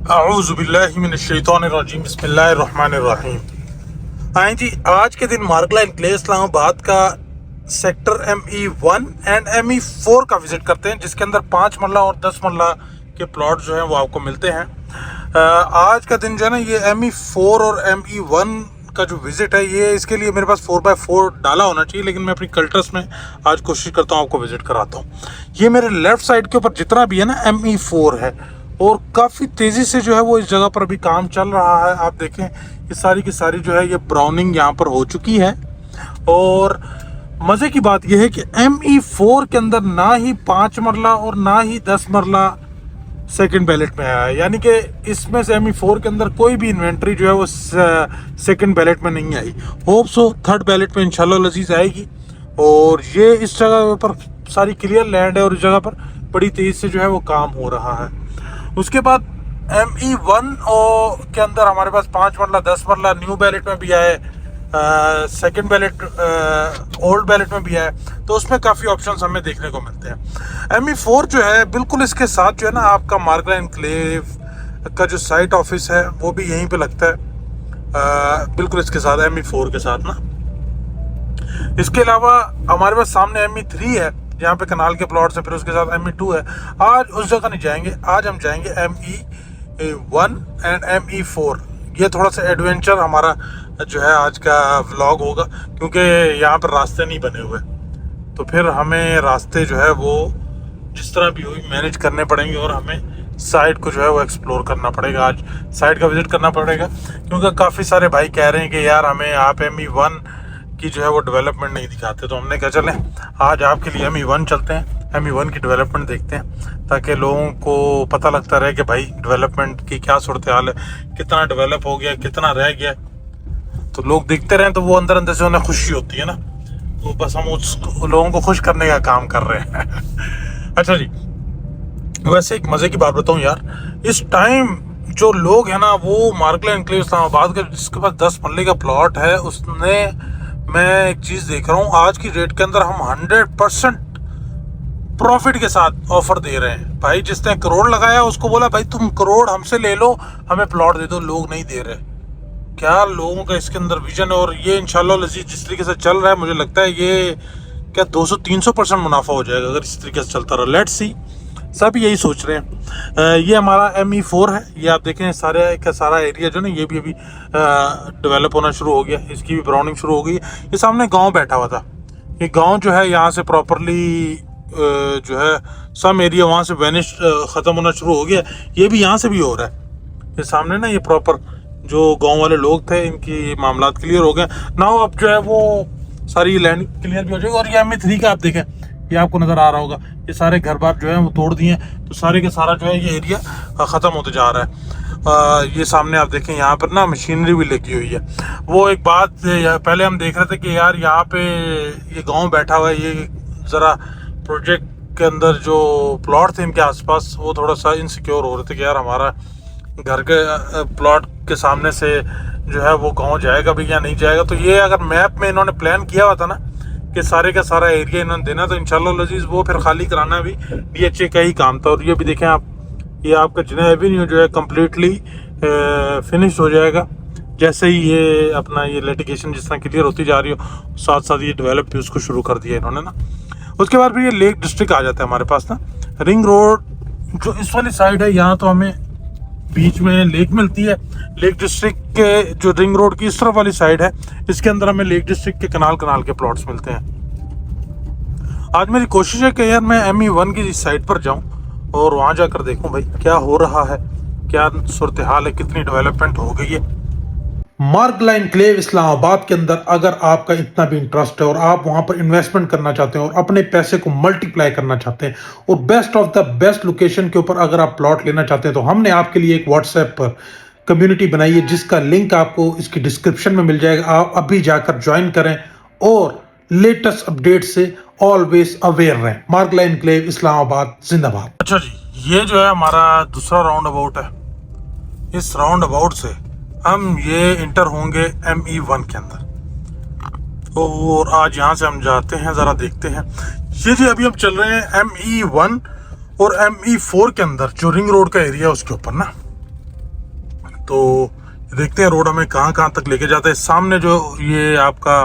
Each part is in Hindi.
अऊज़ुबिल्लाहि मिनश्शैतानिर्रजीम बिस्मिल्लाहिर्रहमानिर्रहीम। हाँ जी, आज के दिन मार्गला एनक्लेव इस्लामाबाद का सेक्टर ME1 एंड ME4 का विजिट करते हैं, जिसके अंदर 5 मरला और 10 मरला के प्लॉट जो हैं वो आपको मिलते हैं। आज का दिन जो है ना, ये ME4 और ME1 का जो विजिट है, ये इसके लिए मेरे पास 4x4 डाला होना चाहिए, लेकिन मैं अपनी कल्टर्स में आज कोशिश करता हूँ आपको विजिट कराता हूँ। ये मेरे लेफ्ट साइड के ऊपर जितना भी है ना, ME4 है और काफ़ी तेज़ी से जो है वो इस जगह पर अभी काम चल रहा है। आप देखें, ये सारी की सारी जो है ये ब्राउनिंग यहाँ पर हो चुकी है। और मज़े की बात यह है कि ME4 के अंदर ना ही 5 मरला और ना ही 10 मरला सेकंड बैलेट में आया है, यानी कि इसमें से ME4 के अंदर कोई भी इन्वेंट्री जो है वो सेकंड बैलेट में नहीं आई। होप सो थर्ड बैलेट में इंशाल्लाह लजीज आएगी। और ये इस जगह पर सारी क्लियर लैंड है और इस जगह पर बड़ी तेज़ी से जो है वो काम हो रहा है। उसके बाद ME1 के अंदर हमारे पास 5 मरला 10 मरला न्यू बैलेट में भी आए, सेकंड बैलेट ओल्ड बैलेट में भी आए, तो उसमें काफ़ी ऑप्शंस हमें देखने को मिलते हैं। ME4 जो है बिल्कुल इसके साथ जो है ना, आपका मार्गला एनक्लेव का जो साइट ऑफिस है वो भी यहीं पे लगता है, बिल्कुल इसके साथ ME4 के साथ ना। इसके अलावा हमारे पास सामने ME3 है, यहाँ पे कनाल के प्लॉट्स है, फिर उसके साथ ME2 है। आज उस जगह नहीं जाएंगे, आज हम जाएंगे ME1 एंड ME4। ये थोड़ा सा एडवेंचर हमारा जो है आज का व्लॉग होगा, क्योंकि यहाँ पर रास्ते नहीं बने हुए, तो फिर हमें रास्ते जो है वो जिस तरह भी हुई मैनेज करने पड़ेंगे और हमें साइट को जो है वो एक्सप्लोर करना पड़ेगा। आज साइट का विजिट करना पड़ेगा, क्योंकि काफ़ी सारे भाई कह रहे हैं कि यार हमें आप ME1 की जो है वो डेवलपमेंट नहीं दिखाते, तो हमने कहा चलें आज आपके लिए ME1 चलते हैं, ME1 की डेवलपमेंट देखते हैं, ताकि लोगों को पता लगता रहे कि भाई डेवलपमेंट की क्या सूरत हाल है, कितना डेवलप हो गया, कितना रह गया। तो लोग देखते रहें तो वो अंदर अंदर से उन्हें खुशी होती है ना, तो बस हम उस लोगों को खुश करने का काम कर रहे हैं। अच्छा जी, वैसे एक मज़े की बात बताऊँ यार, इस टाइम जो लोग हैं ना, वो मार्गला एनक्लेव इस्लामाबाद का जिसके पास 10 मरले का प्लॉट है, उसने मैं एक चीज़ देख रहा हूँ, आज की रेट के अंदर हम 100% प्रॉफिट के साथ ऑफर दे रहे हैं। भाई जिसने करोड़ लगाया उसको बोला भाई तुम करोड़ हमसे ले लो, हमें प्लॉट दे दो, लोग नहीं दे रहे। क्या लोगों का इसके अंदर विजन है। और ये इंशाल्लाह लजीज जिस तरीके से चल रहा है, मुझे लगता है ये क्या 200-300% मुनाफा हो जाएगा अगर इस तरीके से चलता रहा। लेट्स सी, सब यही सोच रहे हैं। ये हमारा ME4 है, ये आप देखें सारे का सारा एरिया जो ना, ये भी अभी डेवलप होना शुरू हो गया, इसकी भी ब्राउनिंग शुरू हो गई है। ये सामने गांव बैठा हुआ था, ये गांव जो है यहाँ से प्रॉपरली जो है सम एरिया वहाँ से वैनिश ख़त्म होना शुरू हो गया। ये भी यहाँ से भी हो रहा है, ये सामने ना, ये प्रॉपर जो गांव वाले लोग थे इनकी मामलात क्लियर हो गए ना। अब जो है वो सारी लैंड क्लियर भी हो जाएगी। और ये ME3 का आप देखें, ये आपको नज़र आ रहा होगा, ये सारे घर बार जो है वो तोड़ दिए, तो सारे के सारा जो है ये एरिया ख़त्म होते जा रहा है। ये सामने आप देखें, यहाँ पर ना मशीनरी भी लगी हुई है। वो एक बात पहले हम देख रहे थे कि यार यहाँ पे ये गांव बैठा हुआ है, ये ज़रा प्रोजेक्ट के अंदर जो प्लॉट थे इनके आसपास वो थोड़ा सा इनसिक्योर हो रहे थे कि यार हमारा घर के प्लॉट के सामने से जो है वो गाँव जाएगा भी या नहीं जाएगा। तो ये अगर मैप में इन्होंने प्लान किया हुआ था ना कि सारे का सारा एरिया इन्होंने देना, तो इंशाल्लाह लजीज वो फिर खाली कराना भी DHA का ही काम था। और ये भी देखें आप, ये आपका जिना एवेन्यू जो है कम्प्लीटली फिनिश हो जाएगा जैसे ही ये अपना ये लिटिगेशन जिस तरह क्लियर होती जा रही हो, साथ साथ ये डेवलप भी उसको शुरू कर दिया इन्होंने ना। उसके बाद फिर ये लेक डिस्ट्रिक्ट आ जाता है हमारे पास ना। रिंग रोड जो इस वाली साइड है, यहाँ तो हमें बीच में लेक मिलती है। लेक डिस्ट्रिक्ट के जो रिंग रोड की इस तरफ वाली साइड है, इसके अंदर हमें लेक डिस्ट्रिक्ट के कनाल के प्लॉट्स मिलते हैं। आज मेरी कोशिश है कि यार मैं ME1 की इस साइड पर जाऊं और वहां जाकर देखूं भाई क्या हो रहा है, क्या सूरत हाल है, कितनी डेवलपमेंट हो गई है। मार्गला एनक्लेव इस्लामाबाद के अंदर अगर आपका इतना भी इंटरेस्ट है और आप वहां पर इन्वेस्टमेंट करना चाहते हैं और अपने पैसे को मल्टीप्लाई करना चाहते हैं और best of the best location के ऊपर अगर आप प्लॉट लेना चाहते हैं, तो हमने आपके लिए एक व्हाट्सएप पर कम्युनिटी बनाई है, जिसका लिंक आपको इसकी डिस्क्रिप्शन में मिल जाएगा। आप अभी जाकर ज्वाइन करें और लेटेस्ट अपडेट से ऑलवेज अवेयर रहें। मार्गला एनक्लेव इस्लामाबाद जिंदाबाद। अच्छा जी, ये जो है हमारा दूसरा राउंड अबाउट है। इस राउंड अबाउट से हम ये इंटर होंगे ME1 के अंदर, और आज यहाँ से हम जाते हैं, ज़रा देखते हैं। ये जी अभी हम चल रहे हैं ME1 और ME4 के अंदर जो रिंग रोड का एरिया है उसके ऊपर ना। तो देखते हैं रोड हमें कहाँ कहाँ तक लेके जाते हैं। सामने जो ये आपका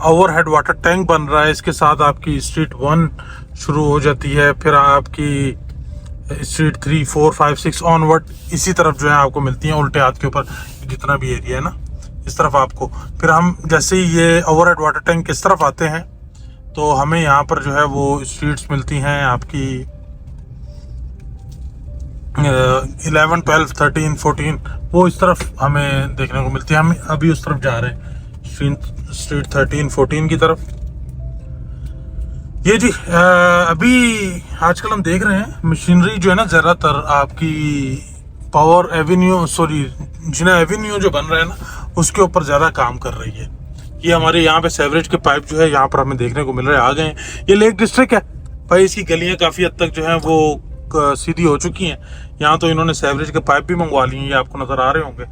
ओवरहेड वाटर टैंक बन रहा है, इसके साथ आपकी स्ट्रीट 1 शुरू हो जाती है, फिर आपकी स्ट्रीट 3, 4, 5, 6 ऑनवर्ड इसी तरफ जो है आपको मिलती हैं, उल्टे हाथ के ऊपर जितना भी एरिया है ना इस तरफ आपको। फिर हम जैसे ही ये ओवरहेड वाटर टैंक इस तरफ आते हैं तो हमें यहाँ पर जो है वो स्ट्रीट्स मिलती हैं आपकी 11, 12, 13, 14 वो इस तरफ हमें देखने को मिलती है। हम अभी उस तरफ जा रहे हैं, स्ट्रीट 13, 14 की तरफ। ये जी अभी आजकल हम देख रहे हैं मशीनरी जो है ना ज़्यादातर आपकी पावर एवेन्यू जिना एवेन्यू जो बन रहा है ना उसके ऊपर ज़्यादा काम कर रही है। ये हमारे यहाँ पे सेवरेज के पाइप जो है यहाँ पर हमें देखने को मिल रहे हैं, आ गए हैं। ये लेक डिस्ट्रिक्ट है भाई, इसकी गलियाँ काफ़ी हद तक जो है वो सीधी हो चुकी हैं। यहाँ तो इन्होंने सेवरेज के पाइप भी मंगवा लिए हैं, ये आपको नज़र आ रहे होंगे।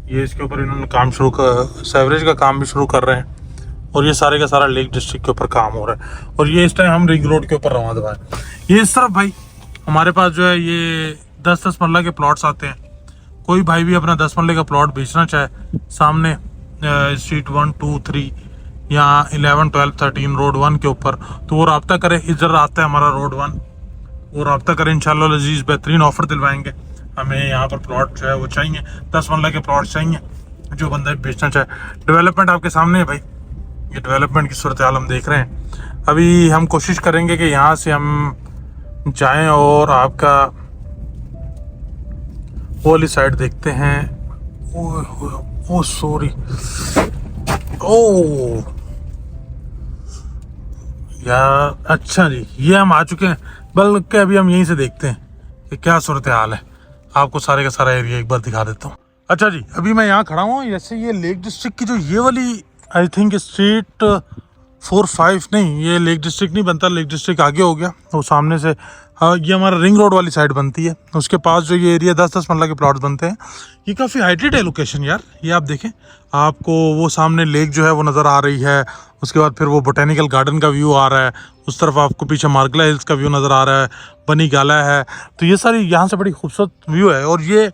ये इसके ऊपर इन्होंने काम सेवरेज का काम भी शुरू कर रहे हैं और ये सारे का सारा लेक डिस्ट्रिक्ट के ऊपर काम हो रहा है। और ये इस टाइम हम रिंग रोड के ऊपर रवा दबा है। ये इस तरफ भाई हमारे पास जो है ये 10-10 मरला के प्लॉट्स आते हैं। कोई भाई भी अपना 10 मरले का प्लॉट बेचना चाहे सामने स्ट्रीट 1, 2, 3 या 11, 12, 13 रोड 1 के ऊपर, तो वो रब्ता करे। इधर आता है हमारा रोड 1, वो रब्ता करें, इंशाल्लाह अजीज बेहतरीन ऑफर दिलवाएंगे। हमें यहाँ पर प्लॉट जो है वो चाहिए, 10 मरला के प्लॉट चाहिए जो बंदा बेचना चाहे। डेवलपमेंट आपके सामने है भाई, ये डेवलपमेंट की सूरत हाल हम देख रहे हैं। अभी हम कोशिश करेंगे कि यहाँ से हम जाएं और आपका वो वाली साइड देखते हैं। ओ सॉरी, ओ यार, अच्छा जी ये हम आ चुके हैं, बल्कि अभी हम यहीं से देखते हैं कि क्या सूरत हाल है। आपको सारे का सारा एरिया एक बार दिखा देता हूँ। अच्छा जी, अभी मैं यहाँ खड़ा हूँ, जैसे ये लेक डिस्ट्रिक्ट की जो ये वाली आई थिंक स्ट्रीट 4, 5 नहीं, ये लेक डिस्ट्रिक्ट नहीं बनता, लेक डिस्ट्रिक्ट आगे हो गया। वो सामने से ये हमारा रिंग रोड वाली साइड बनती है, उसके पास जो ये एरिया 10-10 मरला के प्लॉट्स बनते हैं। ये काफ़ी हाइटेड है लोकेशन यार। ये आप देखें, आपको वो सामने लेक जो है वो नज़र आ रही है, उसके बाद फिर वो बोटेनिकल गार्डन का व्यू आ रहा है, उस तरफ आपको पीछे मार्गला हिल्स का व्यू नज़र आ रहा है, बनी गाला है। तो ये सारी यहाँ से बड़ी खूबसूरत व्यू है। और ये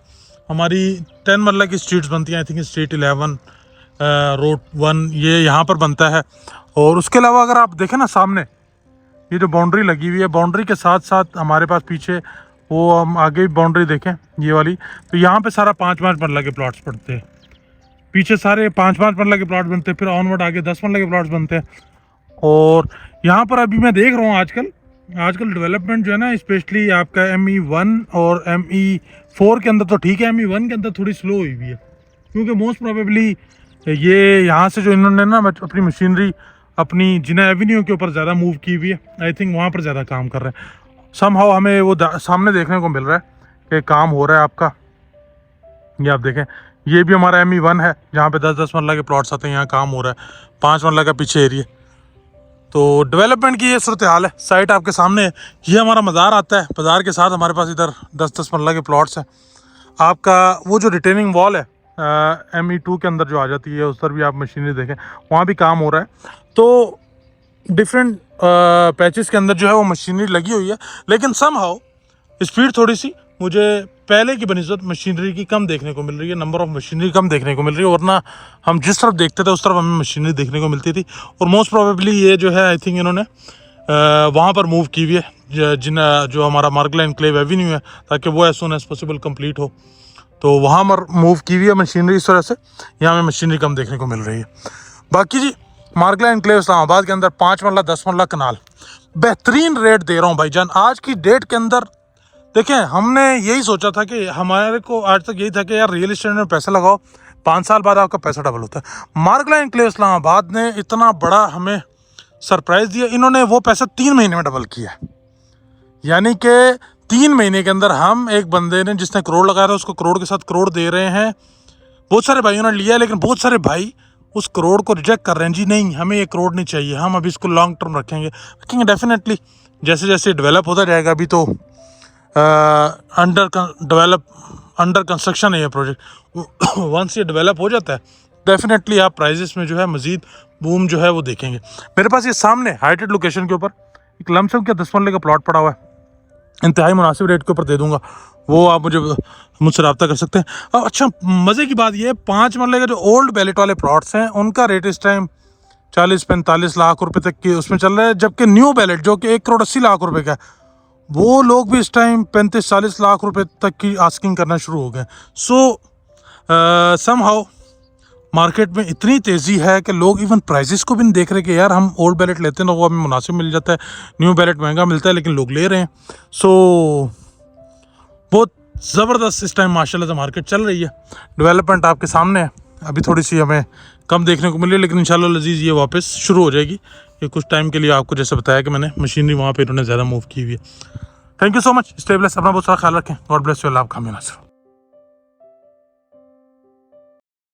हमारी 10 मरला की स्ट्रीट्स बनती हैं, आई थिंक स्ट्रीट 11, रोड 1 ये यहाँ पर बनता है। और उसके अलावा अगर आप देखें ना सामने ये जो बाउंड्री लगी हुई है, बाउंड्री के साथ साथ हमारे पास पीछे वो हम आगे भी बाउंड्री देखें ये वाली, तो यहाँ पे सारा 5-5 मरला के प्लॉट्स पड़ते हैं। पीछे सारे 5-5 मरला के प्लॉट बनते हैं, फिर ऑनवर्ड आगे 10 मरला के प्लॉट्स बनते हैं। और यहाँ पर अभी मैं देख रहा हूँ आजकल डेवलपमेंट जो है ना, स्पेशली आपका ME1 और ME4 के अंदर तो ठीक है, ME1 के अंदर थोड़ी स्लो हुई हुई है, क्योंकि मोस्ट प्रोबेबली ये यहाँ से जो इन्होंने ना अपनी मशीनरी अपनी जिना एवेन्यू के ऊपर ज़्यादा मूव की हुई है, आई थिंक वहाँ पर ज़्यादा काम कर रहे हैं। समहाउ हमें वो सामने देखने को मिल रहा है कि काम हो रहा है आपका। ये आप देखें, ये भी हमारा ME1 है जहाँ पे 10-10 मरला के प्लॉट्स आते हैं, यहाँ काम हो रहा है। 5 मरला का पीछे एरिया। तो डेवलपमेंट की ये सूरत हाल है। साइट आपके सामने है, ये हमारा मज़ार आता है, बाज़ार के साथ हमारे पास इधर 10-10 मरला के प्लॉट्स हैं। आपका वो जो रिटेनिंग वॉल है ME2 के अंदर जो आ जाती है, उस पर भी आप मशीनरी देखें, वहाँ भी काम हो रहा है। तो डिफरेंट पैचेस के अंदर जो है वो मशीनरी लगी हुई है, लेकिन समहाउ स्पीड थोड़ी सी मुझे पहले की बनिस्बत मशीनरी की कम देखने को मिल रही है, नंबर ऑफ मशीनरी कम देखने को मिल रही है। वरना हम जिस तरफ देखते थे उस तरफ हमें मशीनरी देखने को मिलती थी। और मोस्ट प्रोबेबली ये जो है आई थिंक इन्होंने वहाँ पर मूव की हुई है, जो हमारा मार्गला एनक्लेव एवेन्यू है, ताकि वो as soon as possible complete हो। तो वहाँ पर मूव की हुई है मशीनरी इस तरह से, यहाँ हमें मशीनरी कम देखने को मिल रही है। बाकी जी मार्गला एनक्लेव इस्लामाबाद के अंदर 5 मरला 10 मरला कनाल बेहतरीन रेट दे रहा हूँ भाईजान। आज की डेट के अंदर देखें, हमने यही सोचा था कि हमारे को आज तक यही था कि यार रियल एस्टेट में पैसा लगाओ, 5 साल बाद आपका पैसा डबल होता है। मार्गला एनक्लेव इस्लामाबाद ने इतना बड़ा हमें सरप्राइज़ दिया, इन्होंने वो पैसा 3 महीने में डबल किया। यानी कि 3 महीने के अंदर हम एक बंदे ने जिसने करोड़ लगाया था उसको करोड़ के साथ करोड़ दे रहे हैं। बहुत सारे भाइयों ने लिया है, लेकिन बहुत सारे भाई उस करोड़ को रिजेक्ट कर रहे हैं। जी नहीं, हमें ये करोड़ नहीं चाहिए, हम अभी इसको लॉन्ग टर्म रखेंगे डेफिनेटली। जैसे जैसे डेवलप होता जाएगा, अभी तो अंडर कंस्ट्रक्शन है ये प्रोजेक्ट। वंस ये डेवलप हो जाता है डेफिनेटली आप प्राइजेस में जो है मज़ीद बूम जो है वो देखेंगे। मेरे पास ये सामने हाइटेड लोकेशन के ऊपर एक लमसम का 10 मरले का प्लॉट पड़ा हुआ है, इंतहाई मुनासिब रेट के ऊपर दे दूंगा, वो आप मुझसे रब्ता कर सकते हैं। अब अच्छा मज़े की बात ये है, 5 मरले का जो ओल्ड बैलेट वाले प्लॉट्स हैं उनका रेट इस टाइम 40-45 लाख रुपए तक की उसमें चल रहा है, जबकि न्यू बैलेट जो कि 1,80,00,000 रुपए का है, वो लोग भी इस टाइम 35-40 लाख रुपए तक की आस्किंग करना शुरू हो गए। सो समहाउ मार्केट में इतनी तेज़ी है कि लोग इवन प्राइसेस को भी नहीं देख रहे कि यार हम ओल्ड बैलेट लेते हैं ना वो हमें मुनासिब मिल जाता है, न्यू बैलेट महंगा मिलता है, लेकिन लोग ले रहे हैं। सो बहुत ज़बरदस्त इस टाइम माशाल्लाह से मार्केट चल रही है। डेवलपमेंट आपके सामने है, अभी थोड़ी सी हमें कम देखने को मिली, लेकिन इंशाल्लाह लजीज़ ये वापस शुरू हो जाएगी। ये कुछ टाइम के लिए आपको जैसे बताया कि मैंने मशीनरी वहाँ पे इन्होंने ज़्यादा मूव की हुई है। Thank you so much, stay bless, अपना बहुत सारा ख्याल रखें, गॉड ब्लेस यू, अल्लाह आपका हमें नसीब।